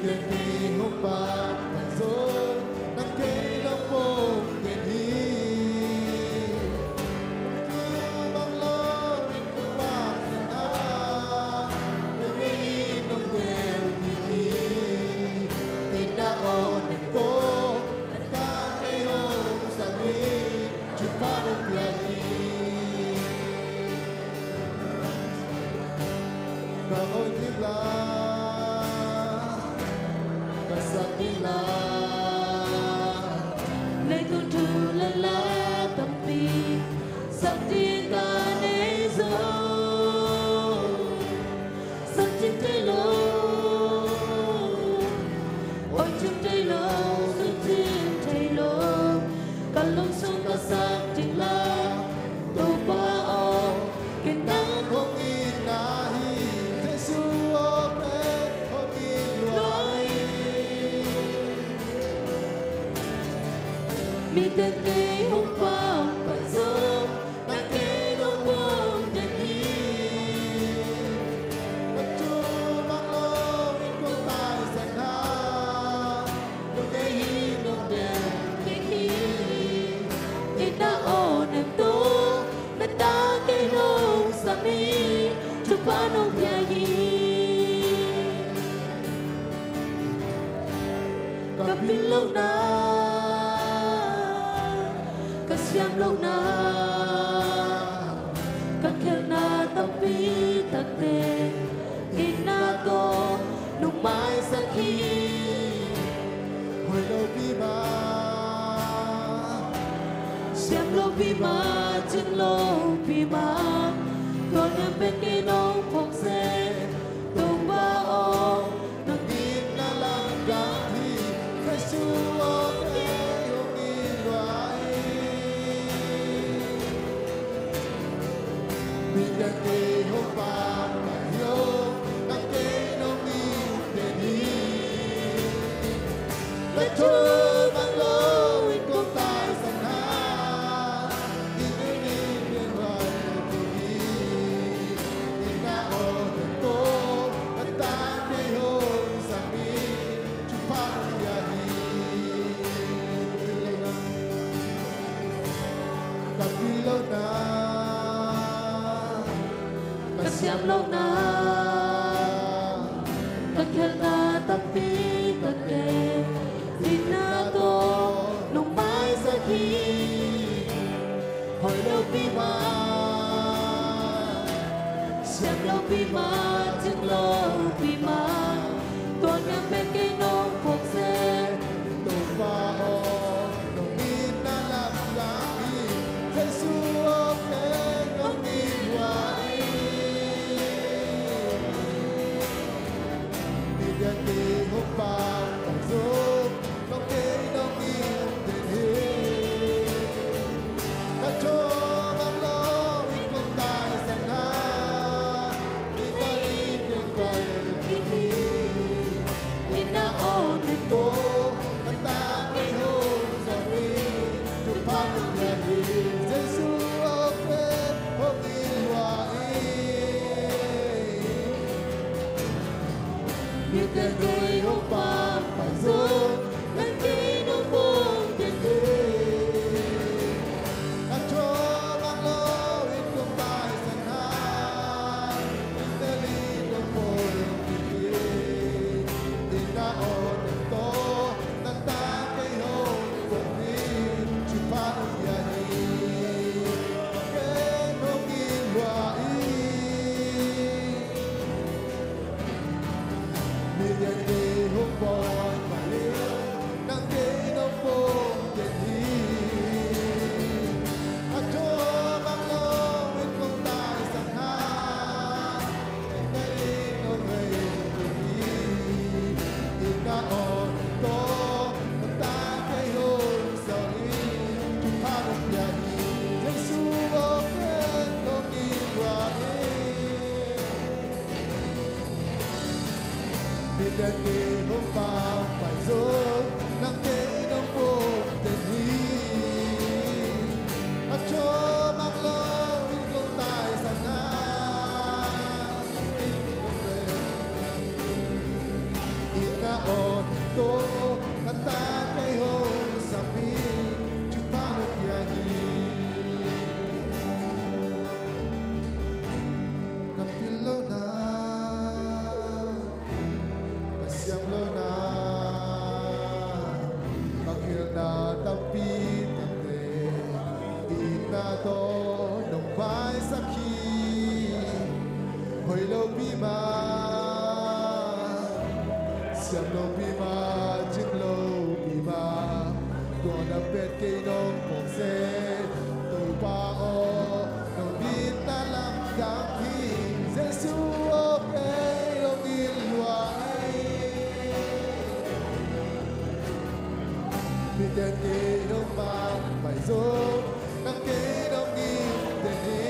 Hãy mi tên cây hôm qua phải dấu nắng cây đông buông đèn đi Bất chúa mang lô in con tài dành ha đông cây hi đông đèn cây hi in đã ổn em tố đã ta cây đông sa mi chúc ba nông nhà hi gặp pin lâu na siam lâu na các khen na tapi takte ina ko nung mai sa khi hồi lâu bi mà siam lâu bi ma chân lâu bi ma con em bên kia nông phong xe tung ba ô nang din na lang gahi Jesus okay yung ilwai Bigan kay hopang kayo nang kay nung iunteni Betul mang lowin kong tayo sa na Inunin yung wali Inaon ito at tayo sa amin Chupang yahi Kapilaw na siam lâu na các khen na tapi takte ina ko nung mai sa khi hồi lâu bi ma siam lâu bi ma chân lâu bi ma tuan em bên cây nông phục xe Tung bao nung inalaglahi Jesus okay nung iwai Bigan kay hopang pagzog nung kay nung iunteni Kachong ang lawin kong tayo sa na Ibalik yung kalipini ina ổn Ito ang tanging hong sabihin Chupang ang yahin Jesus okay hong ilwai Biết đến người hông phàm phải dũng nang cây nông buông đèn đi At chong ang lawin kong tayo sa na Intalin ang po'y pipin Inaon ito ng takay hong sabihin Chupang ang yahin Kaya hong ilwai Bigyan kay hupon baliw ng kinupong dinhin At chumang lawin kong tayo sa han Intalin ang ngayong dinhin Inaon ito ang takay hong sabihin Chupang ang yahin Jesus okay nung iwain Bigan kay hupang pagzog ng kinong buong dinhin At chumang lawin kong tayo sa nan Inaon ito at takay hong sabihin Chupang at yahin Kapilaw na Kasyang lo na Bakil na tapit ang Di na to nung bay sakit Hoy lo bima Siyang lo bima Jing lo bima Tuwa na bet kay nung pongse Tuy pa o Nung di na lang gangking Jesu okay Nung ilwai Bigan kay nung magpayzog Nang kay nung iunteni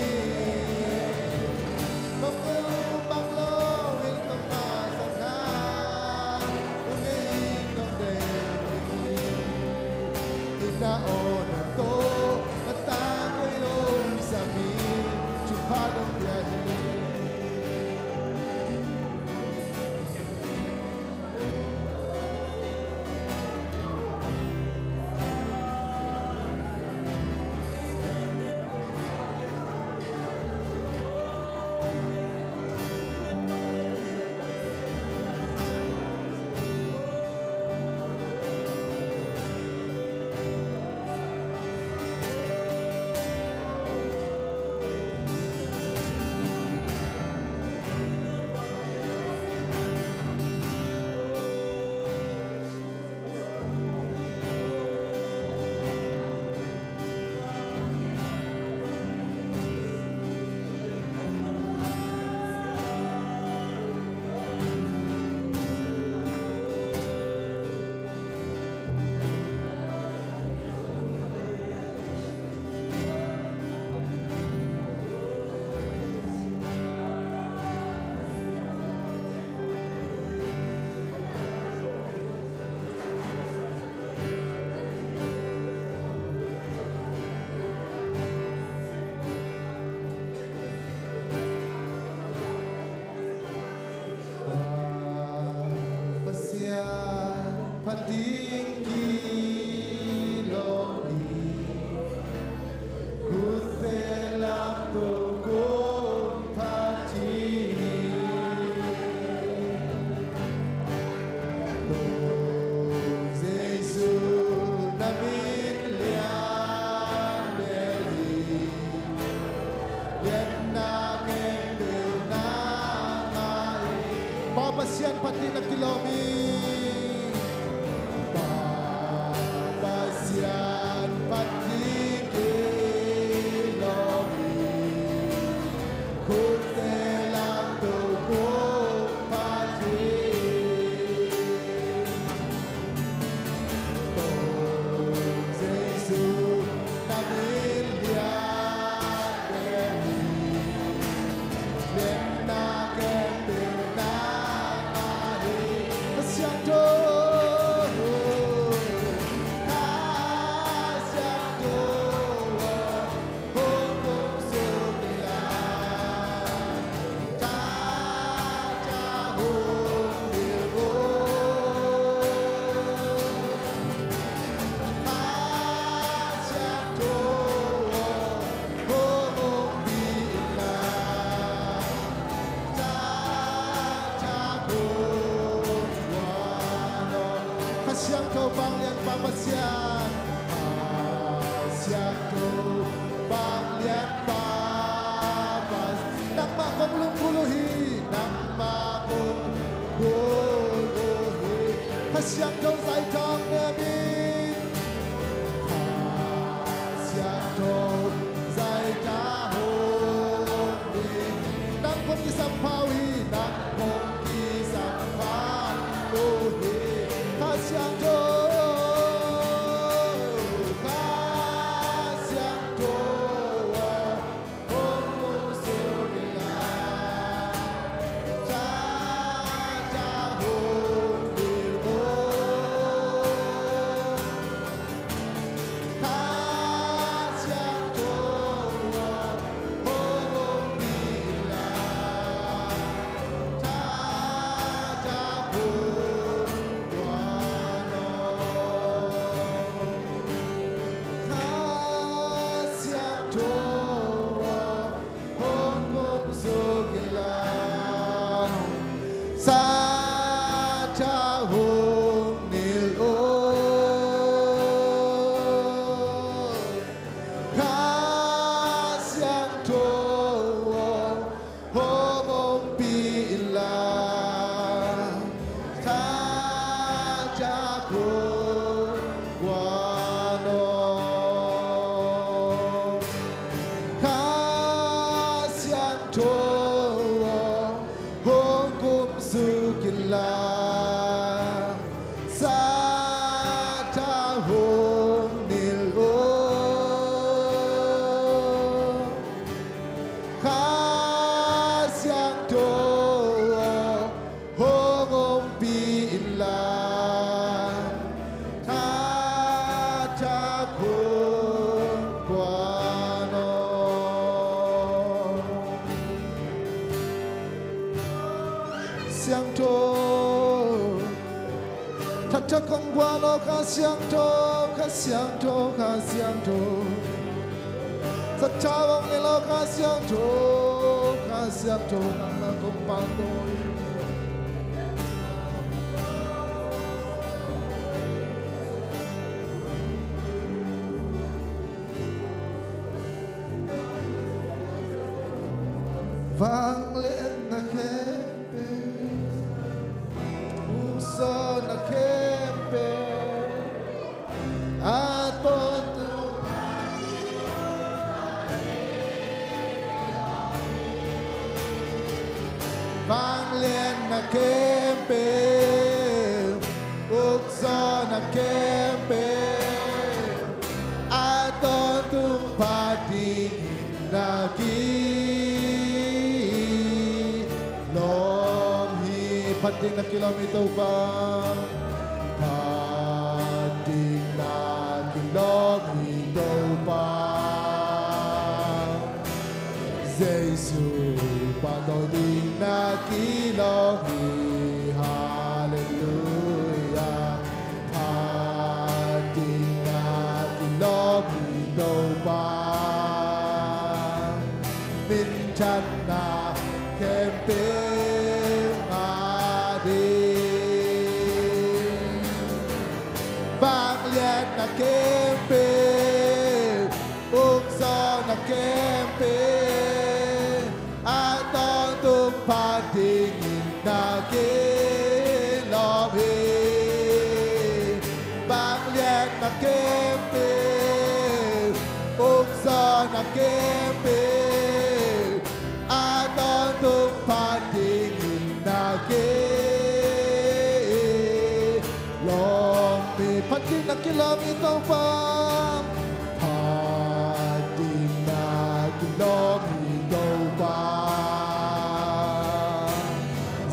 Magpapang lawin kang masangan Kung ngayon ng dahil Inaon mata ko yung sabi chupa ng biyahe Papasyan pati ng kilomi Papasyan pati kilomi Kunti lang tugong pati Kung Jesus na milyan Pasyangko bangyan papasyan Pasyangko bangyan papas Nang makong lungkuluhi Nang makong guluhi Pasyangko say tong namin Pasyangko say tahong din Nang kong isang pawi Nang kong isang paluhi Pasyangko, pasyangko, ang puso nila sa tahong bilbo. Pasyangko, ang nila sa tahong sa tahong nilon kasyang tuwang homong pila sa tahong guano kasyang tuwang sukila sa tahong nilon kasyang tuwang hongong pila tatahong Thật không qua lo khá xiang thô khá xiang thô khá xiang thô Thật cha vong này lo khá xiang thô nang na không pan đôi vang lên na kempe uso na kempe aton tu vang lên na kempe uso na kempe aton tu pati na Pating na kilometer pa Pating na kilometer pa Jesus Pating na kilometer Hallelujah Pating na kilometer pa Minsan na kempe na kempe ukso na kempe atong tumpatingin na kilobi bakliat na kempe ukso na kempe atong tumpatingin na Pating na kilometer pa Pating na kilometer pa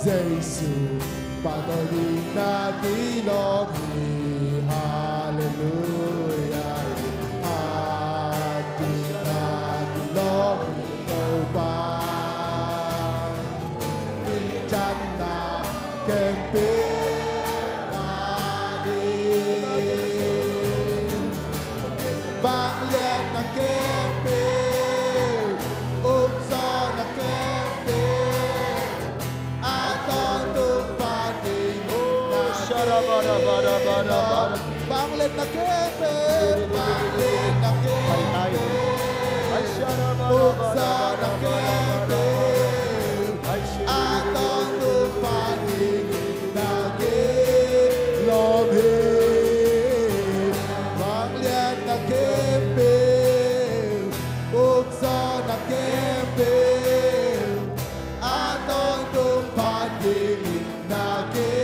Jesus Pating na kilometer Hallelujah Pating na kilometer pa Minsan na kempe Bakliat na kempe Ukso na kempe Atong tumpating na kempe Bakliat na kempe Bakliat na kempe Ukso na kempe Atong tumpating na kempe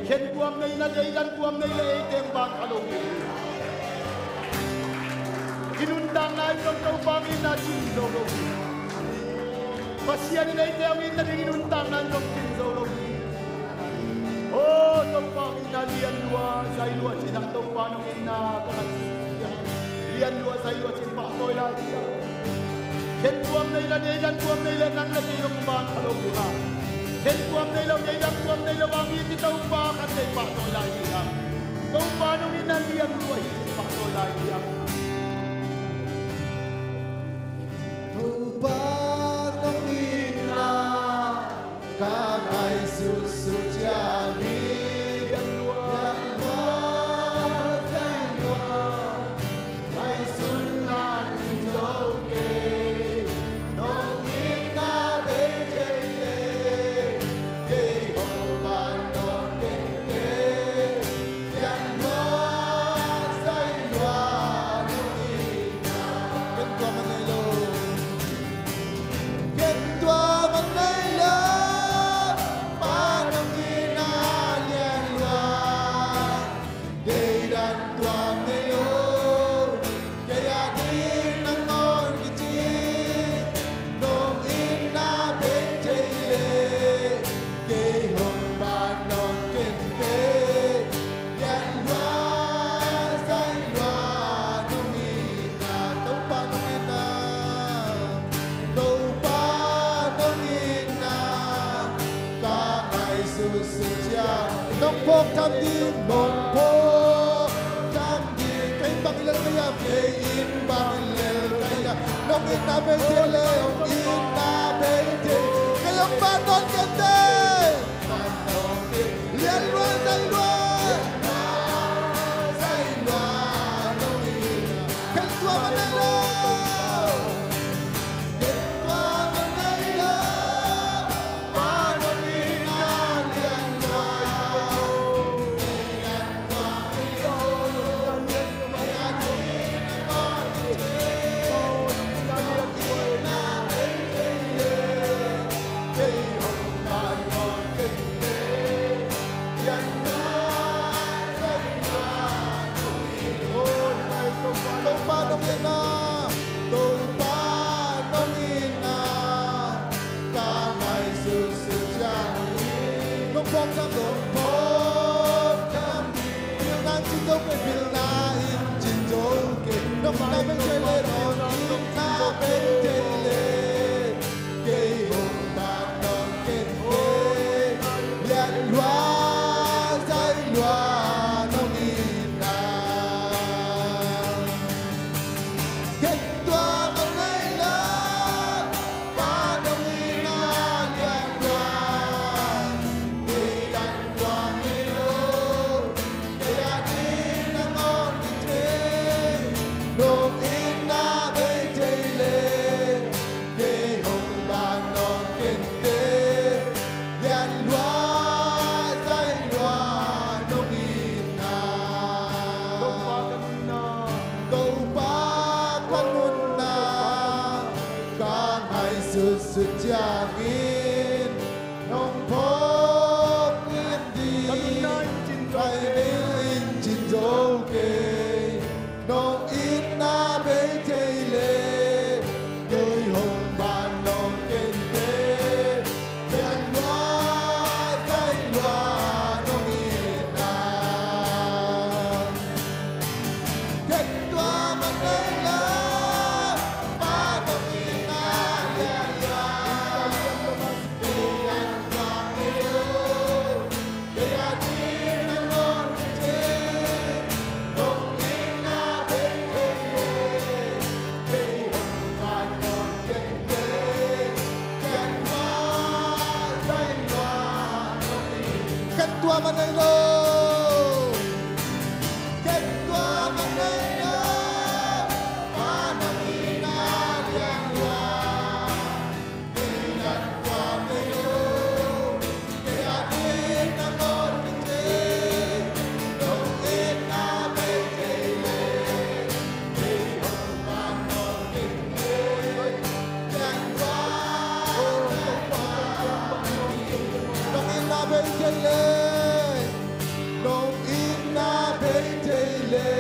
Khen kuam nei na dei dan kuam nei le teng bang alo Inundang na yung tau pang ina chin lo Pasian nei teng ina ding inundang na yung chin lo Oh tau pang ina lian lua sai lua chin ang tau pang ina kanan lian lua sai lua chin pa toy la dia Khen kuam nei na dei dan kuam nei le nang la yung bang alo Khen kuam nei lo dei dan kuam nei lo bang iti tau pa kan dei pa toy la dia Tau pa nung ina lian lua chin pa toy la dia Tupatong ina Kakay susudyani Yanwa Yanwa Ay sunan Joke Nong ina Bejele Kay Homan Nong Keke Yanwa Sainwa inabentele, inabente, kayong banon kete. Lian luan dan luan, say luan nong ina. Kentua manila, kentua manila, manong ina lian luan. Sejangin nong pop lindi bay in chin joke nong ina bay tayle người hồng ban nong kente yan wa kai wa nong ina ket tua manila pa nong ina yan Ketua Manila, Ketua Manila, Manang ina liang luang, ingat Manila, keadaan namun kecil, nong ina betele, ihong manon kecil, dan nong ina betele. Nong ina betele,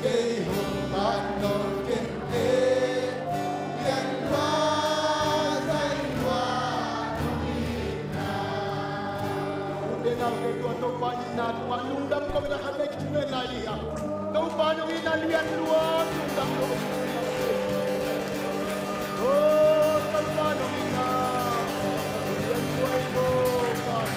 kay humanon kente, yan ba say wanong ina. Hindi na kay tuwa panin na tumalundam kami na kami kinaliya. Kung paano inaliyan luwag, lundam kami. Oh, kung paano ina. Yan buhay mo, paano.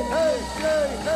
Hey,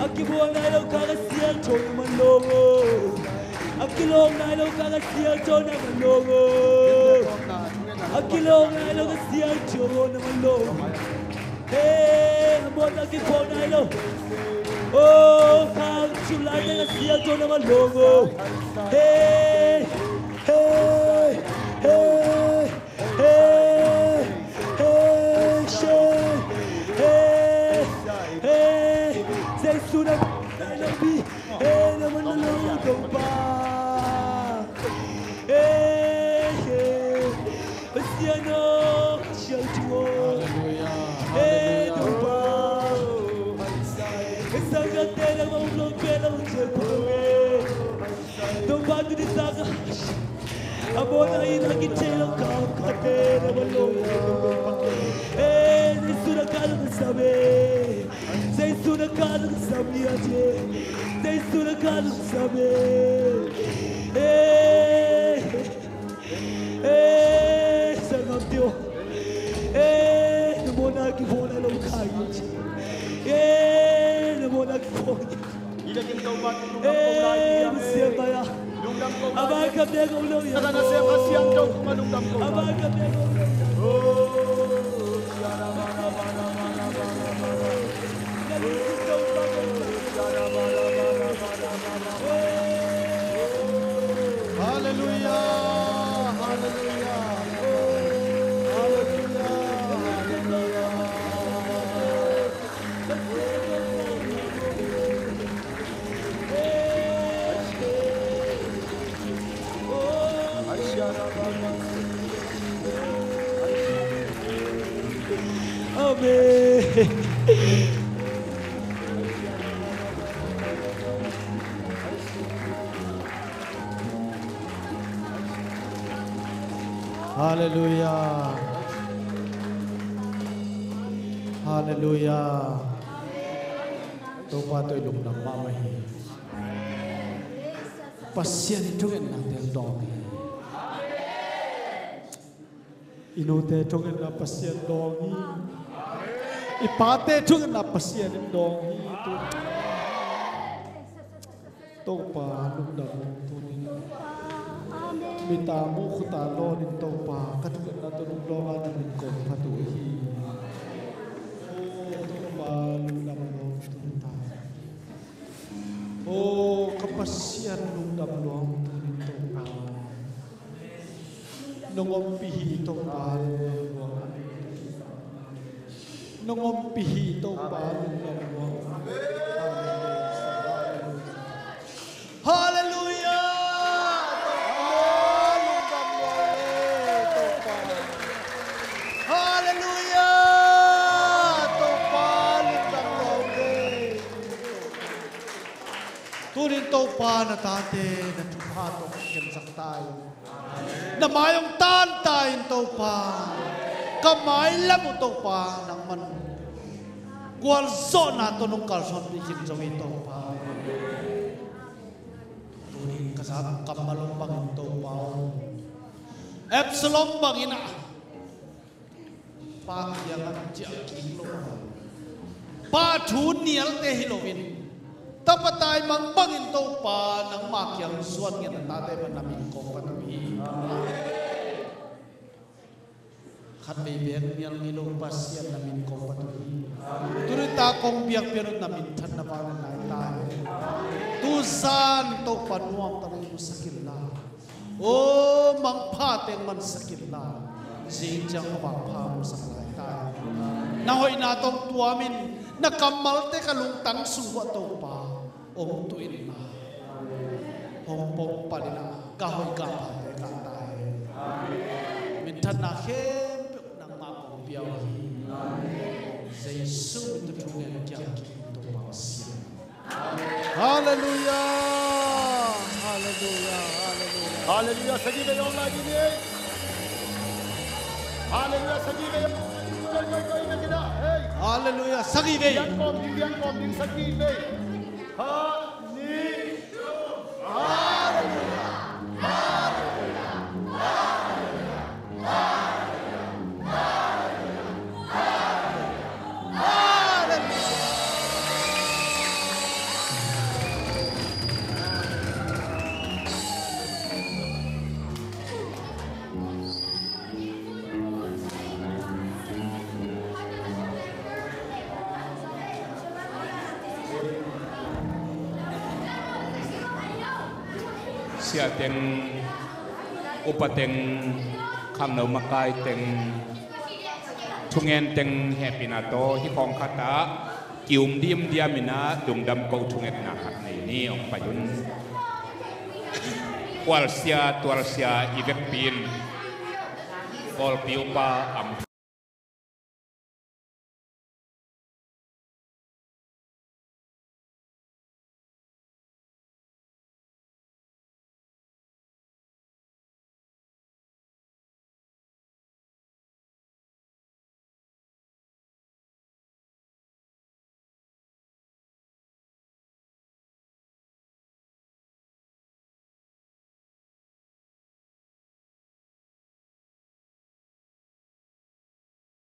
Akibuan na ka siya jo na malongo akilong na ilo ka siya jo na malongo hey amona ki pona ilo oh kang chulay na ka siya jo na malongo hey hey hey hey hey hey hey say suna Nabi hey naman nalulog pa Pasiano siya juo hey naman isang gatela mo vlog pela mo siya Tumba tu di saka Abona inakitelo ka katera malongo suna kala sabe Say suna kala sabe aje Say suna kala sabe Sangat dio Namona ki bona lo kayo Namona ki bona Ilagin kau batu lungdam kau lagi siapa ya lungdam kau Abang kami kau lo ya Karena saya kasihan kau cuma lungdam kau Abang kami kau lo Haleluya, haleluya, haleluya, Amen. haleluya, haleluya. Tupa to'y lungdam mamahi. Pasyan ito natin dong. Inute ito na pasyan dong. Ipate ito na pasyan dong. Tupa lungdam tunin. Mitamu kutalo din tupa katugan na tunong longan ng kong patuhi. Tupa lungdam tunta. Kapasyan lungdam luang tunin tupa. Nungompihi tupa luang. Nungompihi tupa lungdam luang. Hallelujah! Hallelujah! Tunin topa na tate na tuhatong kinsak tayo. Na mayong tantayin topa. Kamay lang mo topa ng man. Gualso na ito nung kalson bikin sa topa. Tunin kasabang kamalong bangin topa. Epsilon bangin na. Pagyangan jaki lo. Patun nial te hilowin. Tapatay mang bangin topa ng makyang suwan nga natatay man namin ko patuhi. Katay biyak nial ngilong pasyan namin ko patuhi. Turut akong biyak pinot namin tan na parang tayo. Tusan topa nuang tanay mo sakit na. O mang pateng man sakit na. Siyang mapapa mo sa kalay tayo. Nahoy natong tuamin. Nakamalte kalungtang suwa topa. Om tuin na. Pong palina. Kahoy kapay katay. Mintan na hempe ng mapong biyawi. Sa Yesu mitutulungan kiyang topa siya. Hallelujah! Hallelujah! Hallelujah! Hallelujah sa ginayon lagi niya. Hallelujah sa ginayon. Hallelujah! Sagibay! Yan kom din sa gibay. sia teng upateng kham no makai teng thungen teng happy na to hi kong khata kium dim diamina dungdam ko thunget na khat nei ni ong payun kwal sia twal sia ivek pin kol piupa am